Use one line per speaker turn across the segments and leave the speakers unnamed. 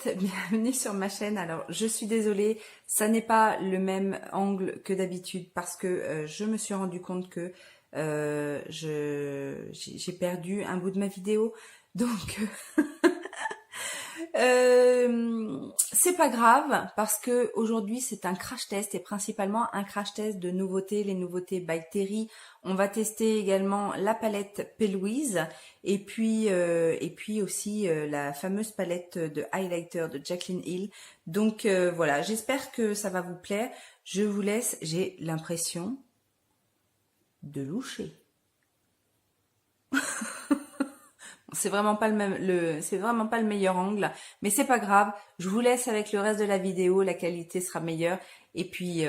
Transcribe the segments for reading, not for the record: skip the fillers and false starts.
faites, bienvenue sur ma chaîne. Alors je suis désolée, ça n'est pas le même angle que d'habitude parce que je me suis rendu compte que j'ai perdu un bout de ma vidéo. Donc c'est pas grave parce que aujourd'hui c'est un crash test et principalement un crash test de nouveautés, les nouveautés by Terry. On va tester également la palette P. et puis aussi la fameuse palette de highlighter de Jaclyn Hill. Donc voilà, j'espère que ça va vous plaire. Je vous laisse, j'ai l'impression de loucher. C'est vraiment pas c'est vraiment pas le meilleur angle, mais c'est pas grave. Je vous laisse avec le reste de la vidéo, la qualité sera meilleure. Et puis,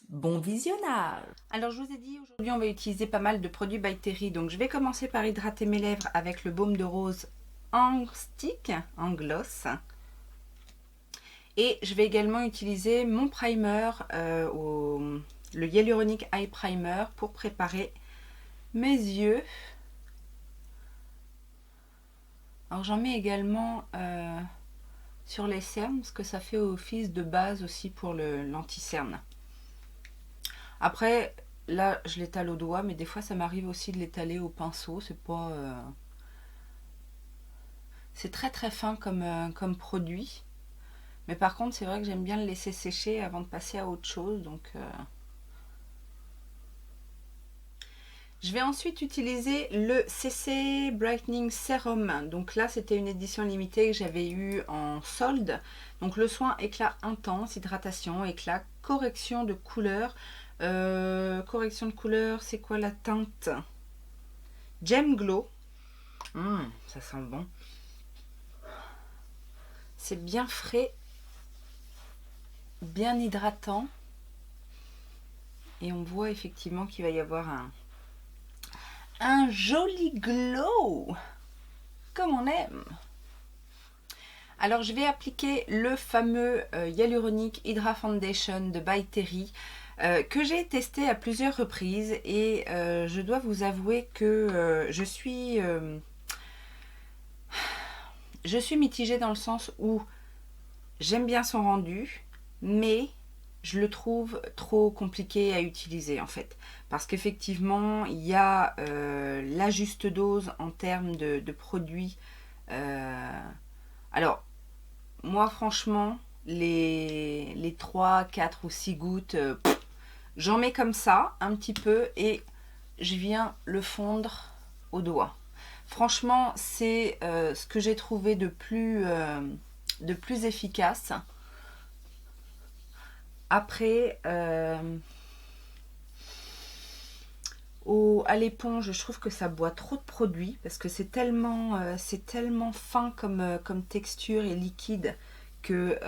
bon visionnage. Alors, je vous ai dit, aujourd'hui, on va utiliser pas mal de produits by Terry. Donc, je vais commencer par hydrater mes lèvres avec le baume de rose en stick, en gloss. Et je vais également utiliser mon primer, le Hyaluronic Eye Primer, pour préparer mes yeux. Alors j'en mets également sur les cernes parce que ça fait office de base aussi pour l'anti-cerne. Après, là je l'étale au doigt, mais des fois ça m'arrive aussi de l'étaler au pinceau. C'est pas, c'est très très fin comme produit. Mais par contre, c'est vrai que j'aime bien le laisser sécher avant de passer à autre chose. Donc je vais ensuite utiliser le CC Brightening Serum. Donc là, c'était une édition limitée que j'avais eu en solde. Donc le soin éclat intense, hydratation, éclat, correction de couleur. Correction de couleur, c'est quoi la teinte? Gem Glow. Ça sent bon. C'est bien frais, bien hydratant. Et on voit effectivement qu'il va y avoir un joli glow, comme on aime. Alors je vais appliquer le fameux Hyaluronic Hydra Foundation de by Terry que j'ai testé à plusieurs reprises et je dois vous avouer que je suis mitigée dans le sens où j'aime bien son rendu, mais je le trouve trop compliqué à utiliser en fait. Parce qu'effectivement, il y a la juste dose en termes de produits. Alors, moi franchement, les 3, 4 ou 6 gouttes, j'en mets comme ça, un petit peu, et je viens le fondre au doigt. Franchement, c'est ce que j'ai trouvé de plus efficace. Après, à l'éponge, je trouve que ça boit trop de produits parce que c'est tellement fin comme texture et liquide que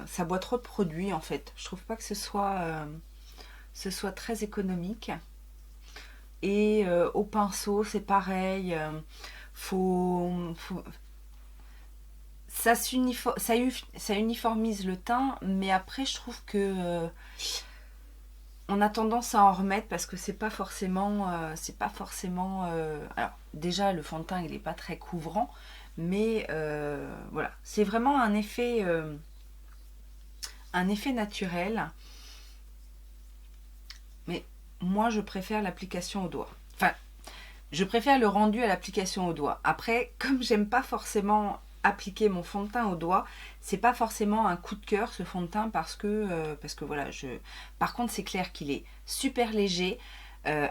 ça boit trop de produits en fait. Je trouve pas que ce soit très économique. Et au pinceau, c'est pareil. Ça uniformise le teint, mais après je trouve que on a tendance à en remettre parce que c'est pas forcément alors déjà le fond de teint il n'est pas très couvrant, mais voilà, c'est vraiment un effet naturel. Mais moi je préfère l'application au doigt. Enfin, je préfère le rendu à l'application au doigt. Après, comme j'aime pas forcément appliquer mon fond de teint au doigt, c'est pas forcément un coup de cœur ce fond de teint parce que voilà, par contre c'est clair qu'il est super léger,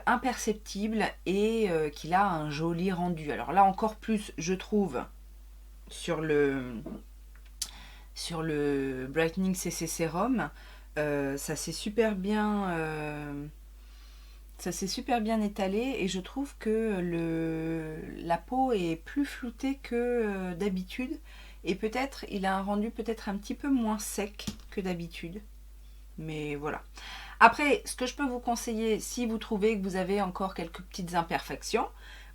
imperceptible et qu'il a un joli rendu. Alors là encore plus je trouve sur le Brightening CC Serum, ça s'est super bien étalé et je trouve que la peau est plus floutée que d'habitude et peut-être il a un rendu peut-être un petit peu moins sec que d'habitude, mais voilà. Après, ce que je peux vous conseiller, si vous trouvez que vous avez encore quelques petites imperfections,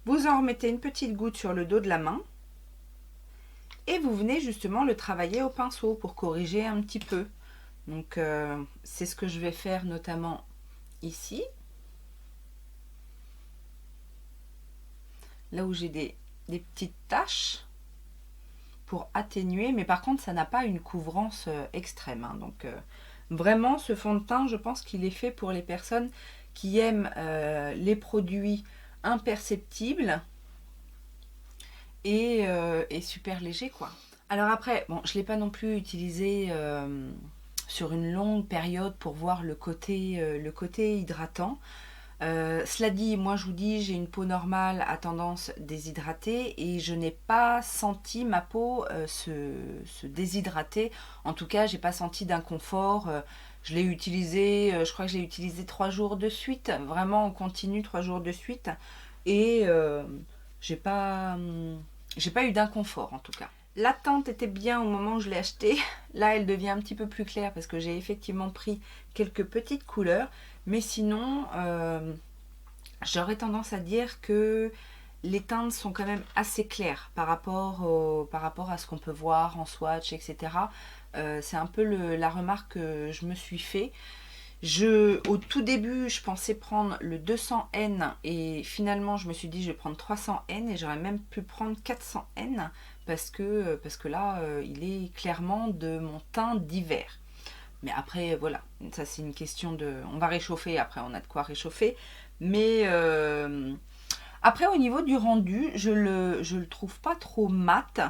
vous en remettez une petite goutte sur le dos de la main et vous venez justement le travailler au pinceau pour corriger un petit peu. Donc c'est ce que je vais faire notamment ici. Là où j'ai des petites taches. pour atténuer, mais par contre ça n'a pas une couvrance extrême, hein. Donc vraiment ce fond de teint, je pense qu'il est fait pour les personnes qui aiment les produits imperceptibles et super légers, quoi. Alors après, bon, je ne l'ai pas non plus utilisé sur une longue période pour voir le côté hydratant. Cela dit, moi je vous dis, j'ai une peau normale à tendance déshydratée et je n'ai pas senti ma peau se déshydrater. En tout cas, j'ai pas senti d'inconfort. Je l'ai utilisé, je crois que j'ai utilisé 3 jours de suite, vraiment en continu 3 jours de suite. Et j'ai pas, j'ai pas eu d'inconfort en tout cas. La teinte était bien au moment où je l'ai achetée. Là, elle devient un petit peu plus claire parce que j'ai effectivement pris quelques petites couleurs. Mais sinon, j'aurais tendance à dire que les teintes sont quand même assez claires par rapport à ce qu'on peut voir en swatch, etc. C'est un peu la remarque que je me suis fait. Au tout début, je pensais prendre le 200N et finalement, je me suis dit je vais prendre 300N et j'aurais même pu prendre 400N parce que là, il est clairement de mon teint d'hiver. Mais après, voilà, ça c'est une question de... On va réchauffer, après on a de quoi réchauffer. Mais après, au niveau du rendu, je le trouve pas trop mat.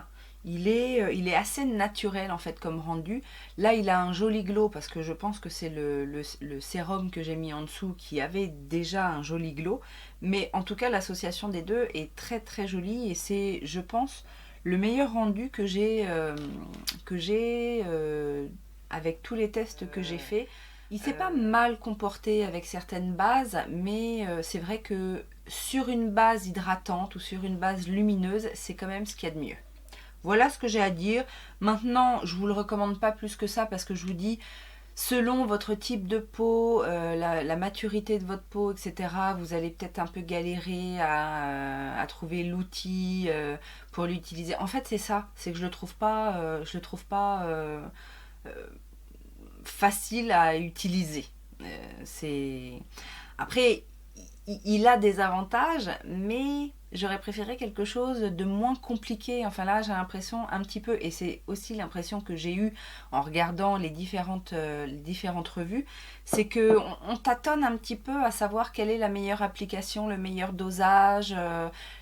Il est assez naturel en fait comme rendu. Là, il a un joli glow parce que je pense que c'est le sérum que j'ai mis en dessous qui avait déjà un joli glow. Mais en tout cas, l'association des deux est très très jolie et c'est, je pense, le meilleur rendu que j'ai avec tous les tests que j'ai fait. Il s'est pas mal comporté avec certaines bases, mais c'est vrai que sur une base hydratante ou sur une base lumineuse, c'est quand même ce qu'il y a de mieux. Voilà ce que j'ai à dire. Maintenant, je vous le recommande pas plus que ça parce que je vous dis, selon votre type de peau, la maturité de votre peau, etc., vous allez peut-être un peu galérer à trouver l'outil pour l'utiliser. En fait, c'est ça, c'est que je le trouve pas, facile à utiliser. Après, il a des avantages, mais j'aurais préféré quelque chose de moins compliqué. Enfin là, j'ai l'impression un petit peu, et c'est aussi l'impression que j'ai eue en regardant les différentes revues, c'est que on tâtonne un petit peu à savoir quelle est la meilleure application, le meilleur dosage,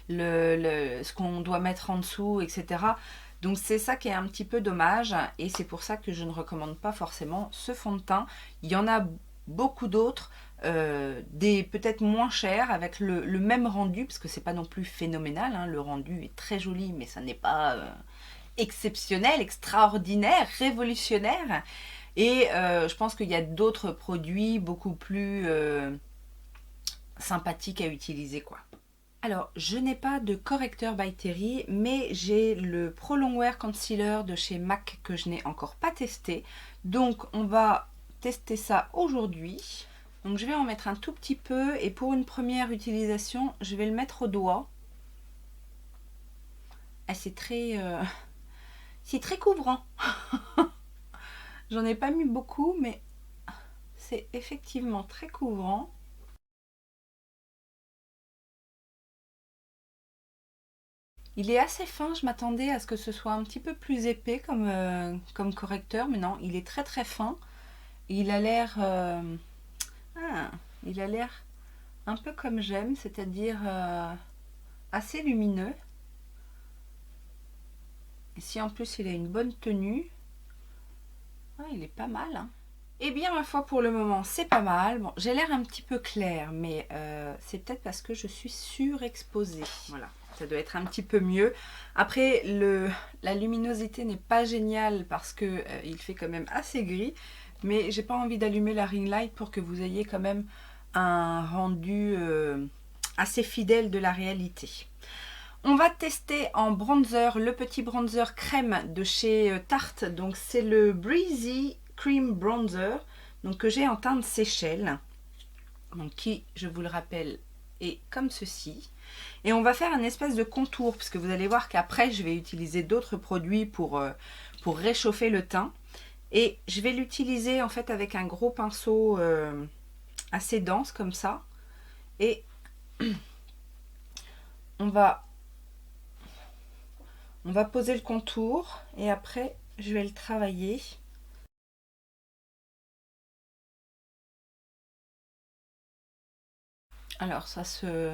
ce qu'on doit mettre en dessous, etc. Donc c'est ça qui est un petit peu dommage et c'est pour ça que je ne recommande pas forcément ce fond de teint. Il y en a beaucoup d'autres, des peut-être moins chers avec le même rendu parce que c'est pas non plus phénoménal, hein. Le rendu est très joli mais ça n'est pas exceptionnel, extraordinaire, révolutionnaire. Et je pense qu'il y a d'autres produits beaucoup plus sympathiques à utiliser, quoi. Alors, je n'ai pas de correcteur by Terry, mais j'ai le Pro Longwear Concealer de chez MAC que je n'ai encore pas testé. Donc, on va tester ça aujourd'hui. Donc, je vais en mettre un tout petit peu et pour une première utilisation, je vais le mettre au doigt. Ah, c'est très couvrant. J'en ai pas mis beaucoup, mais c'est effectivement très couvrant. Il est assez fin, je m'attendais à ce que ce soit un petit peu plus épais comme correcteur, mais non, il est très très fin. Il a l'air il a l'air un peu comme j'aime, c'est-à-dire assez lumineux. Et si en plus il a une bonne tenue, il est pas mal, hein. Eh bien, ma foi, pour le moment, c'est pas mal. Bon, j'ai l'air un petit peu claire, mais c'est peut-être parce que je suis surexposée. Voilà, ça doit être un petit peu mieux. Après, la luminosité n'est pas géniale parce que il fait quand même assez gris, mais j'ai pas envie d'allumer la ring light pour que vous ayez quand même un rendu assez fidèle de la réalité. On va tester en bronzer le petit bronzer crème de chez Tarte. Donc c'est le Breezy Cream Bronzer, donc que j'ai en teinte Seychelles, donc qui, je vous le rappelle, est comme ceci. Et on va faire un espèce de contour, puisque vous allez voir qu'après je vais utiliser d'autres produits pour réchauffer le teint. Et je vais l'utiliser en fait avec un gros pinceau assez dense comme ça. Et on va On va poser le contour et après je vais le travailler. Alors ça se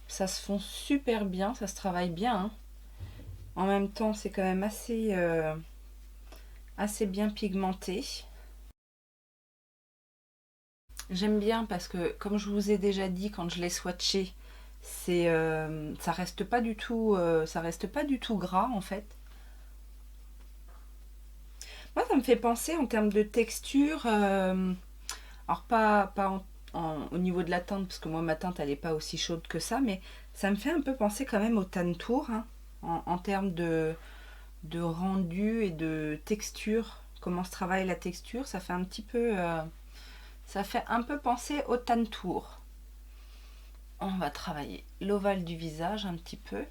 fond super bien, ça se travaille bien, hein. En même temps c'est quand même assez bien pigmenté. J'aime bien parce que comme je vous ai déjà dit quand je l'ai swatché, ça reste pas du tout gras en fait. Moi ça me fait penser en termes de texture, alors pas au niveau de la teinte parce que moi ma teinte elle est pas aussi chaude que ça, mais ça me fait un peu penser quand même au Tantour, hein, en termes de rendu et de texture, comment se travaille la texture, ça fait un petit peu ça fait un peu penser au Tantour. On va travailler l'ovale du visage un petit peu.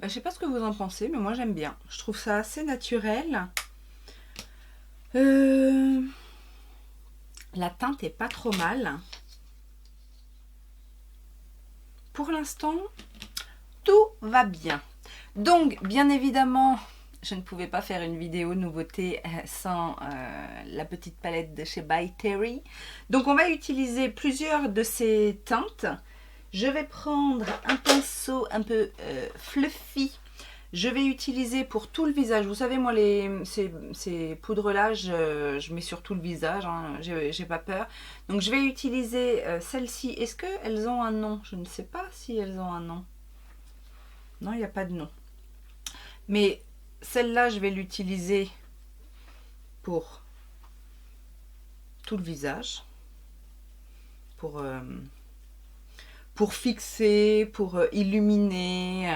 Je sais pas ce que vous en pensez, mais moi j'aime bien. Je trouve ça assez naturel. La teinte est pas trop mal. Pour l'instant, tout va bien. Donc, bien évidemment, je ne pouvais pas faire une vidéo nouveauté sans la petite palette de chez By Terry. Donc, on va utiliser plusieurs de ces teintes. Je vais prendre un pinceau un peu fluffy. Je vais utiliser pour tout le visage. Vous savez, moi, ces poudres-là, je mets sur tout le visage. Hein, j'ai pas peur. Donc, je vais utiliser celles-ci. Est-ce qu'elles ont un nom? Je ne sais pas si elles ont un nom. Non, il n'y a pas de nom. Mais celle-là, je vais l'utiliser pour tout le visage. Pour fixer, pour illuminer.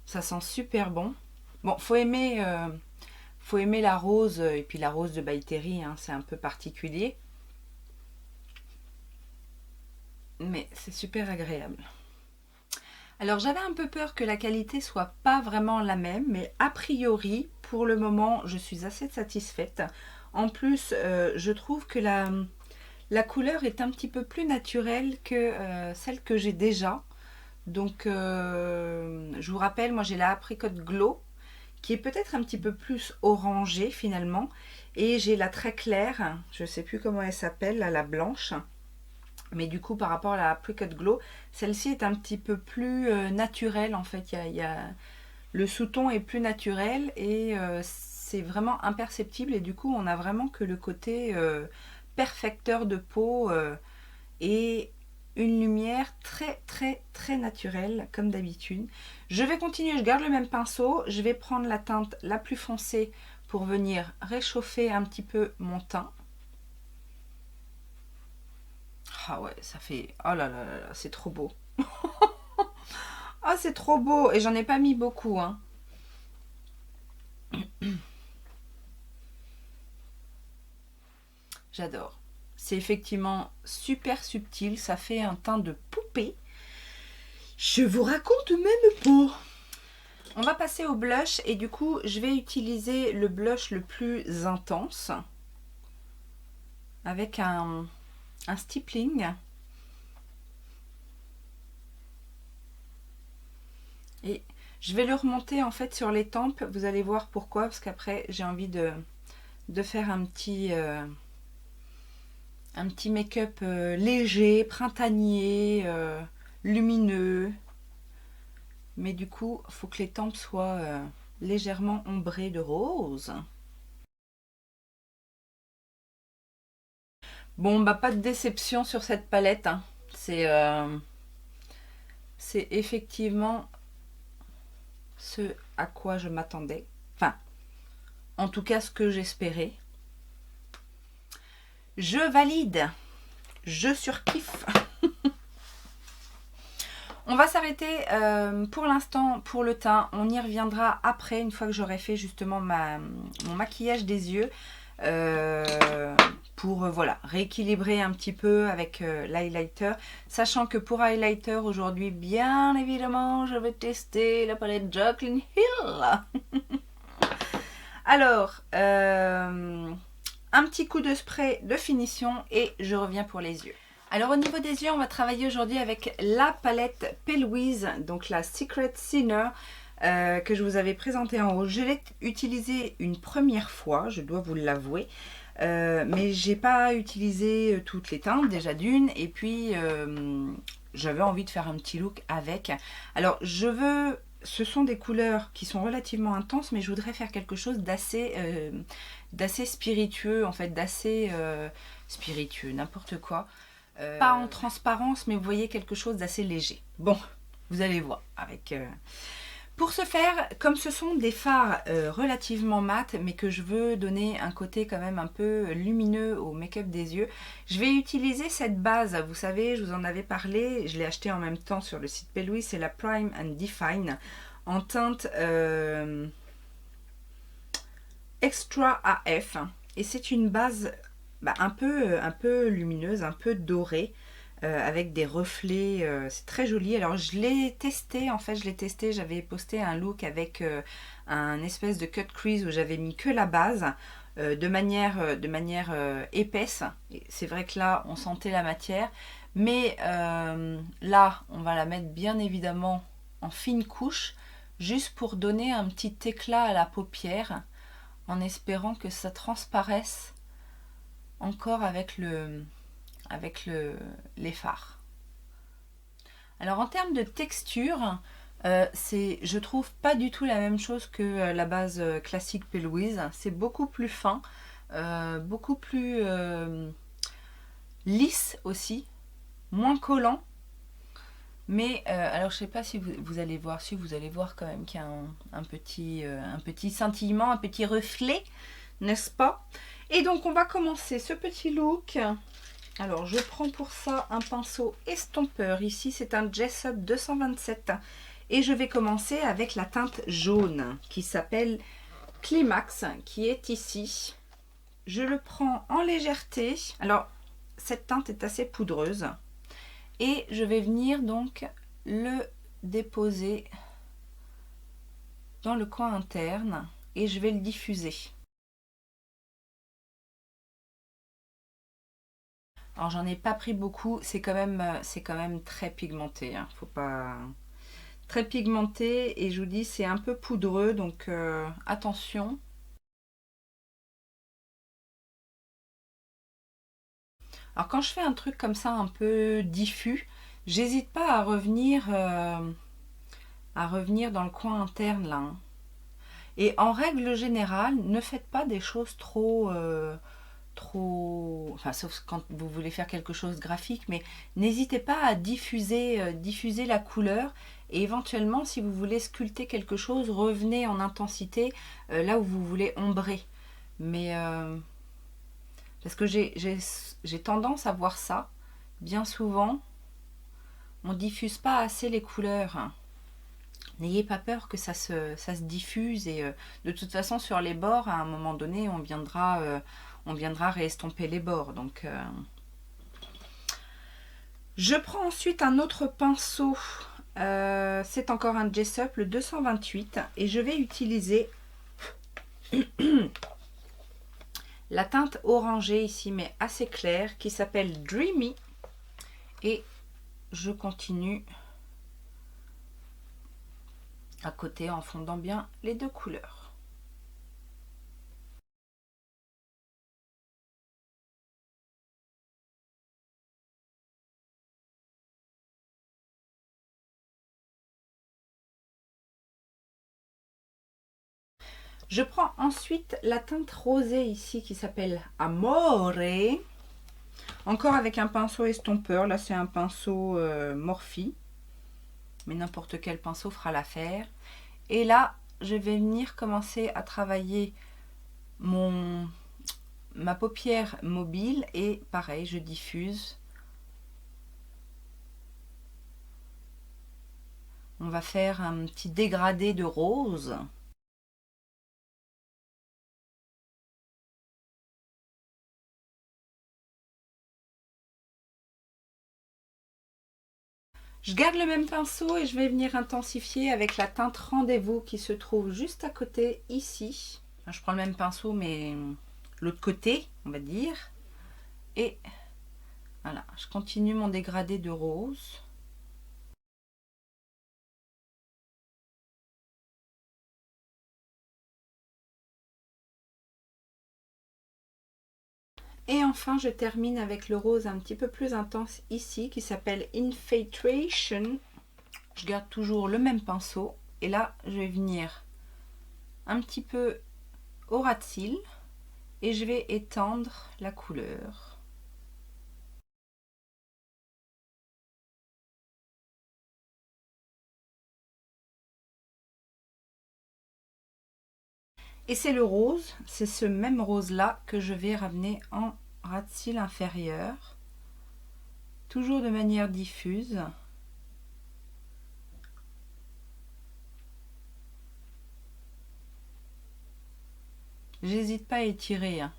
Ça sent super bon. Bon, faut aimer la rose, et puis la rose de By Terry, hein, c'est un peu particulier. Mais c'est super agréable. Alors j'avais un peu peur que la qualité soit pas vraiment la même, mais a priori, pour le moment, je suis assez satisfaite. En plus, je trouve que la couleur est un petit peu plus naturelle que celle que j'ai déjà. Donc, je vous rappelle, moi j'ai la Apricot Glow, qui est peut-être un petit peu plus orangée finalement. Et j'ai la très claire, je ne sais plus comment elle s'appelle, la blanche. Mais du coup, par rapport à la Apricot Glow, celle-ci est un petit peu plus naturelle en fait. Le sous-ton est plus naturel et c'est vraiment imperceptible. Et du coup, on a vraiment que le côté perfecteur de peau et une lumière très très très naturelle comme d'habitude. Je vais continuer, je garde le même pinceau. Je vais prendre la teinte la plus foncée pour venir réchauffer un petit peu mon teint. Ah ouais, ça fait... Oh là là là là, c'est trop beau. Ah, c'est trop beau. Et j'en ai pas mis beaucoup, hein. J'adore. C'est effectivement super subtil. Ça fait un teint de poupée. Je vous raconte même pas. On va passer au blush. Et du coup, je vais utiliser le blush le plus intense. Avec un stippling. Et je vais le remonter en fait sur les tempes. Vous allez voir pourquoi. Parce qu'après, j'ai envie de faire un petit make-up léger, printanier, lumineux. Mais du coup, il faut que les tempes soient légèrement ombrées de rose. Bon, bah pas de déception sur cette palette. Hein. C'est effectivement ce à quoi je m'attendais. Enfin, en tout cas, ce que j'espérais. Je valide. Je surkiffe. On va s'arrêter pour l'instant pour le teint. On y reviendra après, une fois que j'aurai fait justement mon maquillage des yeux. Pour voilà, rééquilibrer un petit peu avec l'highlighter. Sachant que pour highlighter, aujourd'hui, bien évidemment, je vais tester la palette Jaclyn Hill. Alors, un petit coup de spray de finition et je reviens pour les yeux. Alors au niveau des yeux, on va travailler aujourd'hui avec la palette P. Louise, donc la Secret Sinner, que je vous avais présentée en haut. Je l'ai utilisée une première fois, je dois vous l'avouer. Mais j'ai pas utilisé toutes les teintes déjà d'une, et puis j'avais envie de faire un petit look avec. Alors ce sont des couleurs qui sont relativement intenses, mais je voudrais faire quelque chose d'assez spiritueux, en fait, d'assez spiritueux, n'importe quoi. Pas en transparence, mais vous voyez, quelque chose d'assez léger. Bon, vous allez voir avec... Pour ce faire, comme ce sont des fards relativement mat, mais que je veux donner un côté quand même un peu lumineux au make-up des yeux, je vais utiliser cette base. Vous savez, je vous en avais parlé, je l'ai acheté en même temps sur le site P. Louise, c'est la Prime and Define en teinte Extra AF. Et c'est une base un peu lumineuse, un peu dorée. Avec des reflets, c'est très joli. Alors je l'ai testé, en fait je l'ai testé, j'avais posté un look avec un espèce de cut crease où j'avais mis que la base de manière épaisse. C'est vrai que là on sentait la matière, mais là on va la mettre bien évidemment en fine couche, juste pour donner un petit éclat à la paupière, en espérant que ça transparaisse encore avec les fards. Alors en termes de texture, je trouve pas du tout la même chose que la base classique P. Louise. C'est beaucoup plus fin, beaucoup plus lisse aussi, moins collant. Mais alors je sais pas si vous allez voir, si vous allez voir quand même qu'il y a un petit scintillement, un petit reflet, n'est-ce pas? Et donc on va commencer ce petit look. Alors je prends pour ça un pinceau estompeur, ici c'est un Jessup 227 et je vais commencer avec la teinte jaune qui s'appelle Climax, qui est ici. Je le prends en légèreté, alors cette teinte est assez poudreuse et je vais venir donc le déposer dans le coin interne et je vais le diffuser. Alors j'en ai pas pris beaucoup, c'est quand même très pigmenté, hein. Faut pas... Très pigmenté, et je vous dis c'est un peu poudreux, donc attention. Alors quand je fais un truc comme ça un peu diffus, j'hésite pas à revenir dans le coin interne là, hein. Et en règle générale, ne faites pas des choses trop... enfin sauf quand vous voulez faire quelque chose de graphique, mais n'hésitez pas à diffuser la couleur, et éventuellement si vous voulez sculpter quelque chose, revenez en intensité là où vous voulez ombrer. Mais parce que j'ai tendance à voir ça bien souvent, on diffuse pas assez les couleurs. N'ayez pas peur que ça se diffuse, et de toute façon sur les bords à un moment donné on viendra réestomper les bords. Donc je prends ensuite un autre pinceau, c'est encore un Jessup, le 228, et je vais utiliser la teinte orangée ici, mais assez claire, qui s'appelle Dreamy, et je continue à côté en fondant bien les deux couleurs. Je prends ensuite la teinte rosée ici qui s'appelle Amore. Encore avec un pinceau estompeur. Là c'est un pinceau Morphe. Mais n'importe quel pinceau fera l'affaire. Et là je vais venir commencer à travailler ma paupière mobile. Et pareil, je diffuse. On va faire un petit dégradé de rose. Je garde le même pinceau et je vais venir intensifier avec la teinte Rendez-vous qui se trouve juste à côté ici. Je prends le même pinceau mais l'autre côté, on va dire. Et Voilà, je continue mon dégradé de rose. Et enfin, je termine avec le rose un petit peu plus intense ici, qui s'appelle Infiltration. Je garde toujours le même pinceau. Et là, je vais venir un petit peu au ras de cils et je vais étendre la couleur. Et c'est le rose, c'est ce même rose là que je vais ramener en ras de cils inférieur, toujours de manière diffuse. J'hésite pas à étirer, hein.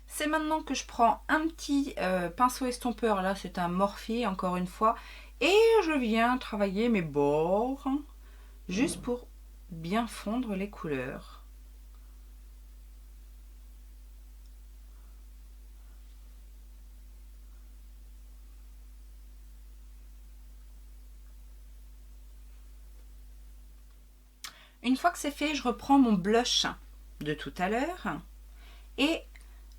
C'est maintenant que je prends un petit pinceau estompeur, là c'est un Morphe encore une fois, et je viens travailler mes bords, hein, juste pour bien fondre les couleurs. Une fois que c'est fait, je reprends mon blush de tout à l'heure et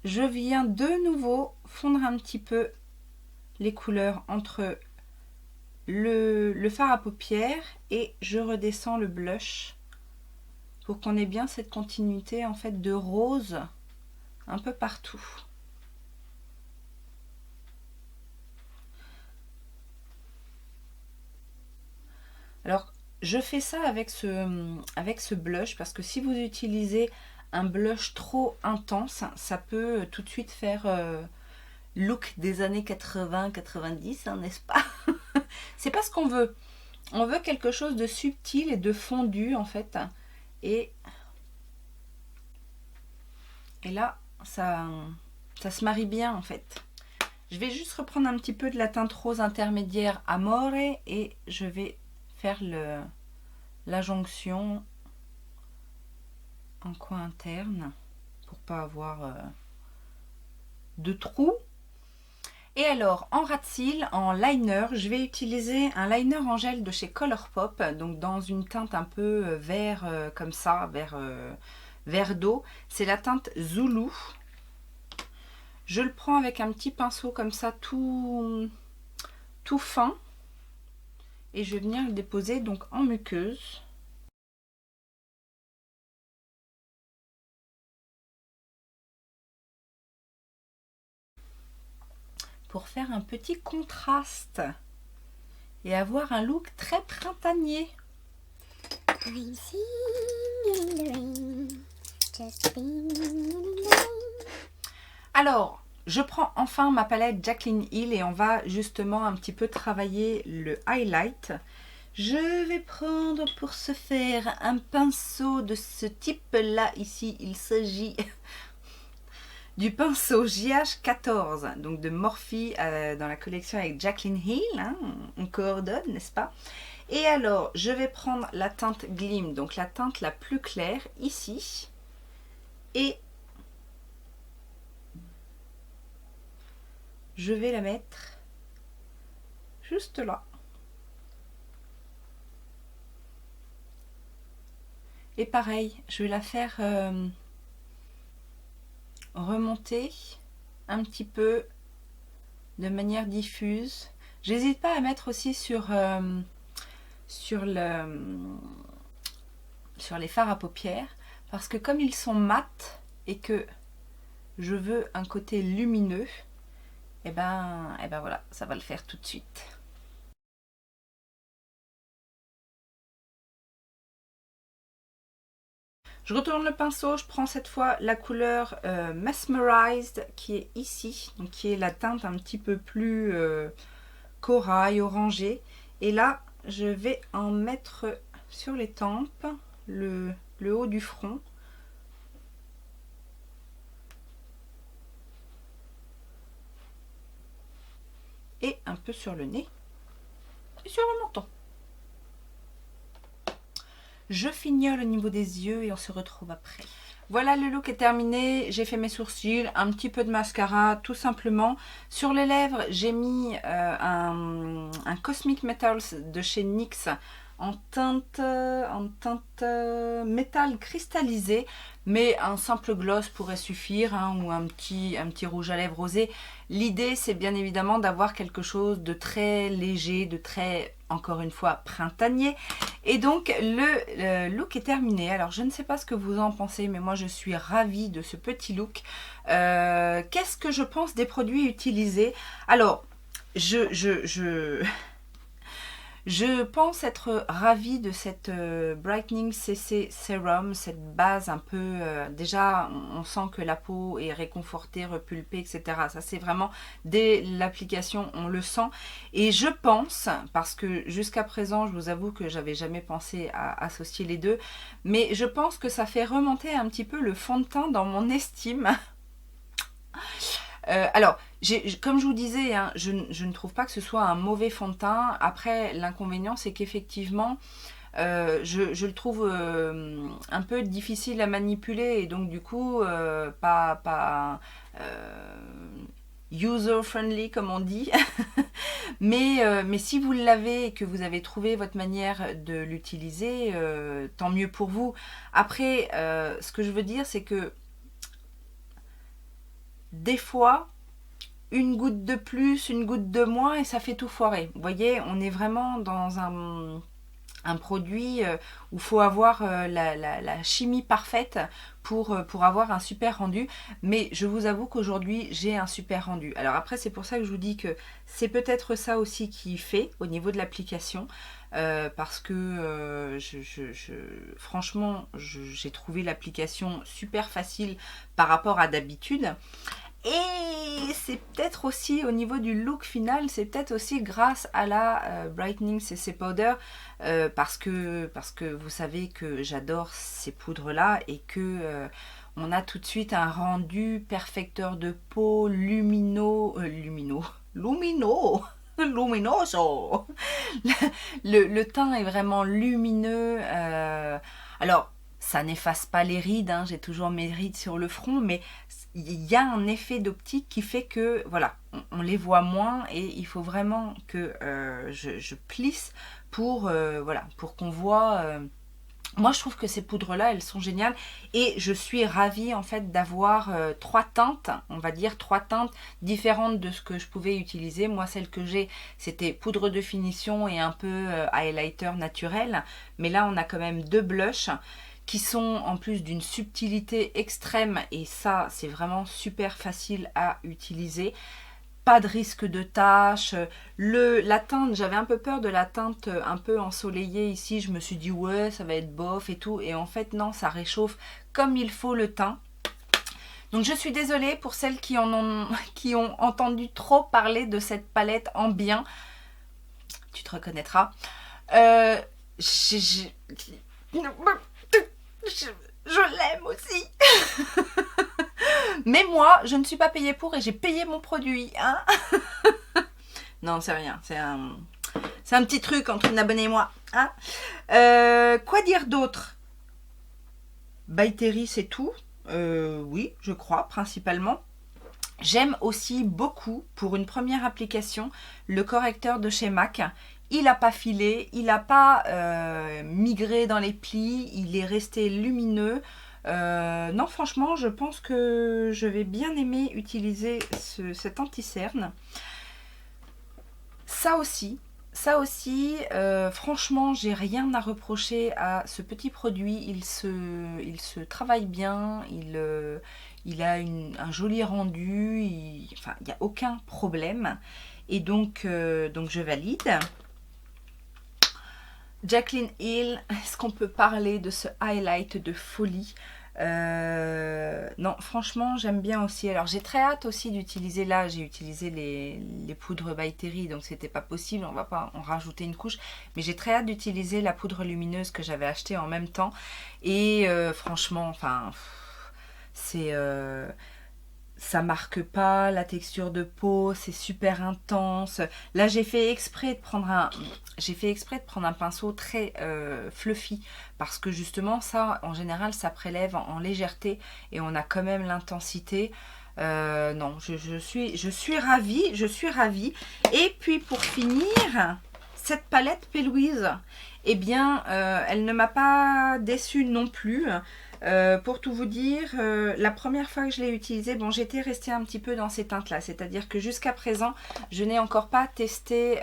je viens de nouveau fondre un petit peu les couleurs entre le fard à paupières et je redescends le blush pour qu'on ait bien cette continuité en fait de rose un peu partout. Alors je fais ça avec ce blush parce que si vous utilisez un blush trop intense, ça peut tout de suite faire look des années 80-90, hein, n'est-ce pas? C'est pas ce qu'on veut. On veut quelque chose de subtil et de fondu en fait. Et, et là, ça se marie bien en fait. Je vais juste reprendre un petit peu de la teinte rose intermédiaire Amore et je vais faire la jonction en coin interne pour pas avoir de trous. Et alors, en ras de cils, en liner, je vais utiliser un liner en gel de chez Colourpop, donc dans une teinte un peu vert comme ça, vert d'eau. C'est la teinte Zulu. Je le prends avec un petit pinceau comme ça, tout fin. Et je vais venir le déposer donc en muqueuse. Pour faire un petit contraste et avoir un look très printanier. Alors, je prends enfin ma palette Jaclyn Hill et on va justement un petit peu travailler le highlight. Je vais prendre pour ce faire un pinceau de ce type-là ici. Il s'agit du pinceau JH14, donc de Morphe dans la collection avec Jaclyn Hill, hein, on coordonne, n'est-ce pas? Et alors, je vais prendre la teinte Gleam, donc la teinte la plus claire ici, et je vais la mettre juste là. Et pareil, je vais la faire remonter un petit peu de manière diffuse. J'hésite pas à mettre aussi sur les fards à paupières parce que comme ils sont mat et que je veux un côté lumineux, et ben voilà, ça va le faire tout de suite. Je retourne le pinceau, je prends cette fois la couleur Mesmerized qui est ici, donc qui est la teinte un petit peu plus corail, orangé. Et là, je vais en mettre sur les tempes, le haut du front. Et un peu sur le nez et sur le menton. Je fignole au niveau des yeux et on se retrouve après. Voilà, le look est terminé, j'ai fait mes sourcils, un petit peu de mascara tout simplement. Sur les lèvres, j'ai mis un Cosmic Metals de chez NYX en teinte métal cristallisé, mais un simple gloss pourrait suffire, hein, ou un petit rouge à lèvres rosé. L'idée, c'est bien évidemment d'avoir quelque chose de très léger, de très, encore une fois, printanier. Et donc, le look est terminé. Alors, je ne sais pas ce que vous en pensez, mais moi, je suis ravie de ce petit look. Qu'est-ce que je pense des produits utilisés? Alors, je pense être ravie de cette Brightening CC Serum, cette base un peu... déjà, on sent que la peau est réconfortée, repulpée, etc. Ça, c'est vraiment, dès l'application, on le sent. Et je pense, parce que jusqu'à présent, je vous avoue que j'avais jamais pensé à associer les deux, mais je pense que ça fait remonter un petit peu le fond de teint dans mon estime. Alors, comme je vous disais, hein, je ne trouve pas que ce soit un mauvais fond de teint. Après, l'inconvénient, c'est qu'effectivement, je le trouve un peu difficile à manipuler et donc du coup, pas user-friendly comme on dit. mais si vous l'avez et que vous avez trouvé votre manière de l'utiliser, tant mieux pour vous. Après, ce que je veux dire, c'est que des fois, une goutte de plus, une goutte de moins et ça fait tout foirer. Vous voyez, on est vraiment dans un produit où il faut avoir la chimie parfaite pour avoir un super rendu. Mais je vous avoue qu'aujourd'hui, j'ai un super rendu. Alors après, c'est pour ça que je vous dis que c'est peut-être ça aussi qui fait au niveau de l'application. Parce que franchement, j'ai trouvé l'application super facile par rapport à d'habitude. Et c'est peut-être aussi au niveau du look final, c'est peut-être aussi grâce à la Brightening CC Powder, parce que vous savez que j'adore ces poudres là et que on a tout de suite un rendu perfecteur de peau luminoso. Le teint est vraiment lumineux. Alors, ça n'efface pas les rides, hein, j'ai toujours mes rides sur le front, mais il y a un effet d'optique qui fait que, voilà, on les voit moins et il faut vraiment que je plisse pour, voilà, pour qu'on voit... Moi, je trouve que ces poudres-là, elles sont géniales et je suis ravie en fait d'avoir trois teintes, on va dire trois teintes différentes de ce que je pouvais utiliser. Moi, celle que j'ai, c'était poudre de finition et un peu highlighter naturel. Mais là, on a quand même deux blushs qui sont en plus d'une subtilité extrême et ça, c'est vraiment super facile à utiliser. Pas de risque de taches. La teinte, j'avais un peu peur de la teinte un peu ensoleillée ici. Je me suis dit ouais, ça va être bof et tout. Et en fait non, ça réchauffe comme il faut le teint. Donc je suis désolée pour celles qui ont entendu trop parler de cette palette en bien. Tu te reconnaîtras. Je l'aime aussi. Mais moi, je ne suis pas payée pour et j'ai payé mon produit. Hein. Non, c'est rien. C'est un petit truc entre une abonnée et moi. Hein. Quoi dire d'autre? By Terry, c'est tout. Oui, je crois, principalement. J'aime aussi beaucoup, pour une première application, le correcteur de chez MAC. Il n'a pas filé, il n'a pas migré dans les plis, il est resté lumineux. Non, franchement, je pense que je vais bien aimer utiliser cet anti-cerne. Ça aussi, franchement, j'ai rien à reprocher à ce petit produit. Il se travaille bien, il a un joli rendu, enfin, il n'y a aucun problème. Et donc je valide. Jaclyn Hill, est-ce qu'on peut parler de ce highlight de folie? Non, franchement, j'aime bien aussi. Alors, j'ai très hâte aussi d'utiliser, là, j'ai utilisé les poudres By Terry, donc c'était pas possible, on va pas en rajouter une couche. Mais j'ai très hâte d'utiliser la poudre lumineuse que j'avais achetée en même temps. Et franchement, enfin, ça marque pas la texture de peau, c'est super intense. Là, j'ai fait exprès de prendre un pinceau très fluffy parce que justement, ça, en général, ça prélève en légèreté et on a quand même l'intensité. Non, je suis ravie. Et puis pour finir, cette palette P. Louise, eh bien, elle ne m'a pas déçue non plus. Pour tout vous dire, la première fois que je l'ai utilisée, bon, j'étais restée un petit peu dans ces teintes-là. C'est-à-dire que jusqu'à présent, je n'ai encore pas testé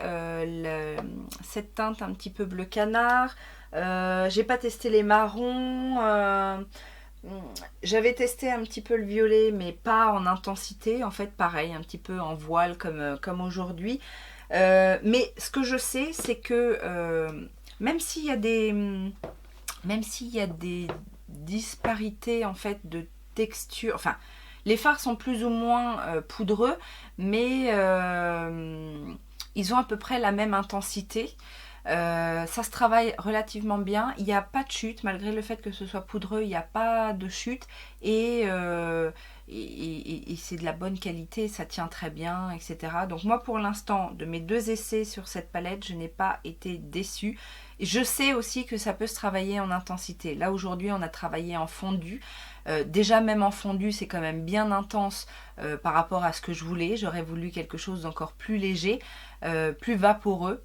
cette teinte un petit peu bleu canard. J'ai pas testé les marrons. J'avais testé un petit peu le violet, mais pas en intensité. En fait, pareil, un petit peu en voile comme aujourd'hui. Mais ce que je sais, c'est que même s'il y a des disparités en fait de texture, enfin les fards sont plus ou moins poudreux, mais ils ont à peu près la même intensité. Ça se travaille relativement bien, il n'y a pas de chute, malgré le fait que ce soit poudreux, il n'y a pas de chute, et c'est de la bonne qualité, ça tient très bien, etc. Donc moi pour l'instant, de mes 2 essais sur cette palette, je n'ai pas été déçue. Je sais aussi que ça peut se travailler en intensité. Là aujourd'hui on a travaillé en fondu. Déjà même en fondu c'est quand même bien intense par rapport à ce que je voulais. J'aurais voulu quelque chose d'encore plus léger, plus vaporeux.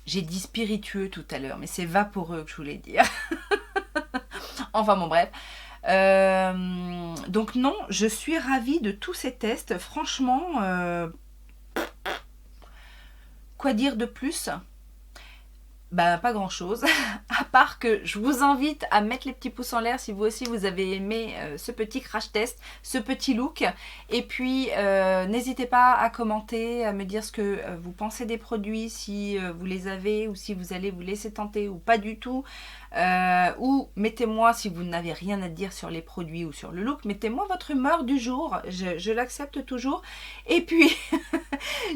J'ai dit spiritueux tout à l'heure, mais c'est vaporeux que je voulais dire. Enfin bon bref. Donc non, je suis ravie de tous ces tests. Franchement, quoi dire de plus ? Ben, pas grand chose, à part que je vous invite à mettre les petits pouces en l'air si vous aussi vous avez aimé ce petit crash test, ce petit look. Et puis n'hésitez pas à commenter, à me dire ce que vous pensez des produits, si vous les avez ou si vous allez vous laisser tenter ou pas du tout. Ou mettez-moi, si vous n'avez rien à dire sur les produits ou sur le look, mettez-moi votre humeur du jour, je l'accepte toujours. Et puis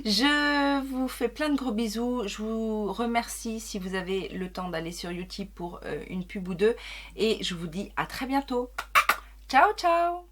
je vous fais plein de gros bisous, je vous remercie si vous avez le temps d'aller sur YouTube pour une pub ou deux, et je vous dis à très bientôt. Ciao ciao.